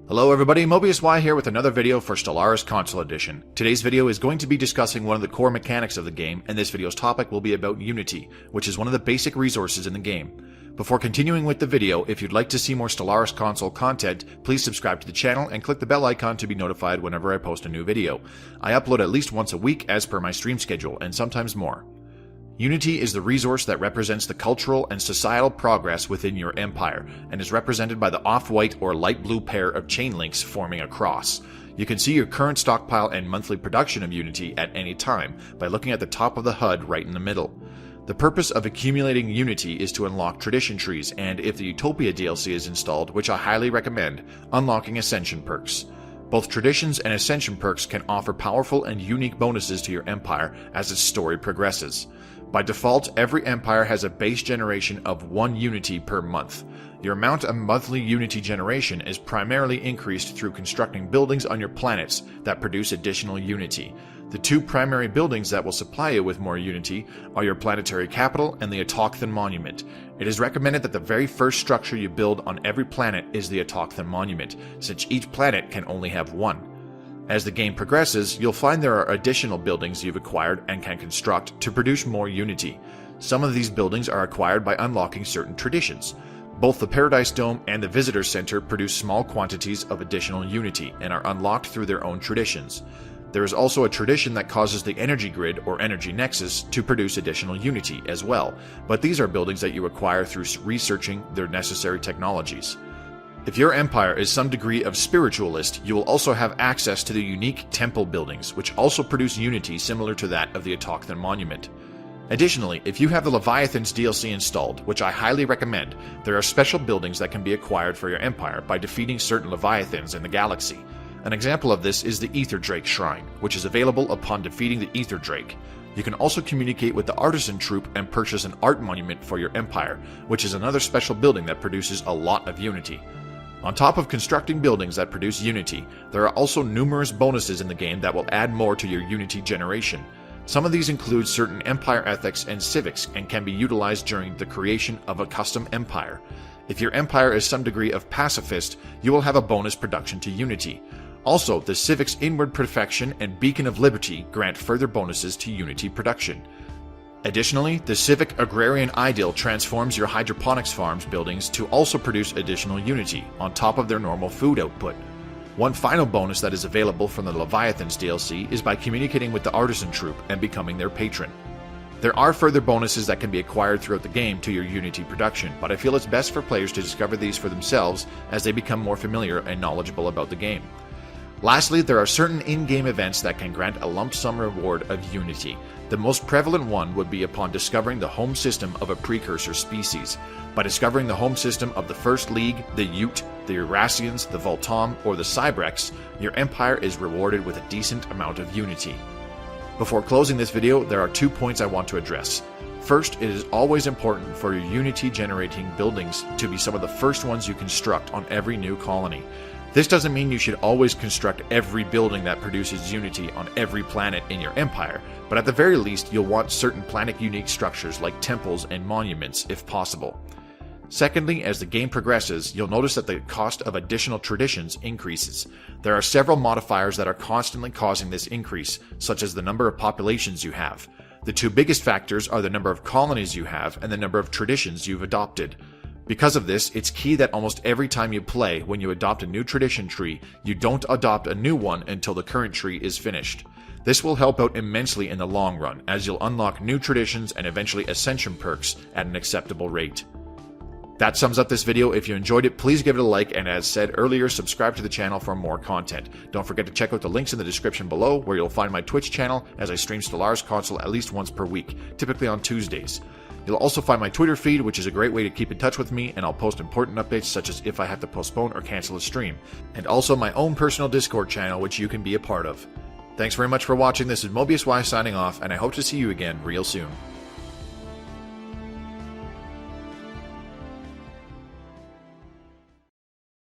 Hello everybody, Mobius Y here with another video for Stellaris Console Edition. Today's video is going to be discussing one of the core mechanics of the game, and this video's topic will be about Unity, which is one of the basic resources in the game. Before continuing with the video, if you'd like to see more Stellaris Console content, please subscribe to the channel and click the bell icon to be notified whenever I post a new video. I upload at least once a week as per my stream schedule, and sometimes more. Unity is the resource that represents the cultural and societal progress within your empire, and is represented by the off-white or light blue pair of chain links forming a cross. You can see your current stockpile and monthly production of Unity at any time by looking at the top of the HUD right in the middle. The purpose of accumulating Unity is to unlock tradition trees, and if the Utopia DLC is installed, which I highly recommend, unlocking Ascension perks. Both Traditions and Ascension perks can offer powerful and unique bonuses to your empire as its story progresses. By default, every empire has a base generation of 1 Unity per month. Your amount of monthly Unity generation is primarily increased through constructing buildings on your planets that produce additional Unity. The two primary buildings that will supply you with more Unity are your planetary capital and the Autochthon Monument. It is recommended that the very first structure you build on every planet is the Autochthon Monument, since each planet can only have one. As the game progresses, you'll find there are additional buildings you've acquired and can construct to produce more Unity. Some of these buildings are acquired by unlocking certain traditions. Both the Paradise Dome and the Visitor Center produce small quantities of additional Unity and are unlocked through their own traditions. There is also a tradition that causes the Energy Grid or Energy Nexus to produce additional Unity as well, but these are buildings that you acquire through researching their necessary technologies. If your empire is some degree of spiritualist, you will also have access to the unique temple buildings, which also produce Unity similar to that of the Autochthon Monument. Additionally, if you have the Leviathans DLC installed, which I highly recommend, there are special buildings that can be acquired for your empire by defeating certain Leviathans in the galaxy. An example of this is the Aether Drake Shrine, which is available upon defeating the Aether Drake. You can also communicate with the Artisan Troop and purchase an art monument for your empire, which is another special building that produces a lot of Unity. On top of constructing buildings that produce Unity, there are also numerous bonuses in the game that will add more to your Unity generation. Some of these include certain empire ethics and civics and can be utilized during the creation of a custom empire. If your empire is some degree of pacifist, you will have a bonus production to Unity. Also, the civics Inward Perfection and Beacon of Liberty grant further bonuses to Unity production. Additionally, the Civic Agrarian Ideal transforms your hydroponics farms buildings to also produce additional Unity, on top of their normal food output. One final bonus that is available from the Leviathans DLC is by communicating with the Artisan Troop and becoming their patron. There are further bonuses that can be acquired throughout the game to your Unity production, but I feel it's best for players to discover these for themselves as they become more familiar and knowledgeable about the game. Lastly, there are certain in-game events that can grant a lump sum reward of Unity. The most prevalent one would be upon discovering the home system of a precursor species. By discovering the home system of the First League, the Ute, the Eurasians, the Voltom, or the Cybrex, your empire is rewarded with a decent amount of Unity. Before closing this video, there are 2 points I want to address. First, it is always important for your Unity generating buildings to be some of the first ones you construct on every new colony. This doesn't mean you should always construct every building that produces Unity on every planet in your empire, but at the very least you'll want certain planet-unique structures like temples and monuments if possible. Secondly, as the game progresses, you'll notice that the cost of additional traditions increases. There are several modifiers that are constantly causing this increase, such as the number of populations you have. The two biggest factors are the number of colonies you have and the number of traditions you've adopted. Because of this, it's key that almost every time you play, when you adopt a new tradition tree, you don't adopt a new one until the current tree is finished. This will help out immensely in the long run, as you'll unlock new traditions and eventually Ascension perks at an acceptable rate. That sums up this video. If you enjoyed it, please give it a like, and as said earlier, subscribe to the channel for more content. Don't forget to check out the links in the description below, where you'll find my Twitch channel, as I stream Stellaris Console at least once per week, typically on Tuesdays. You'll also find my Twitter feed, which is a great way to keep in touch with me, and I'll post important updates such as if I have to postpone or cancel a stream. And also my own personal Discord channel, which you can be a part of. Thanks very much for watching. This is Mobius Y signing off, and I hope to see you again real soon.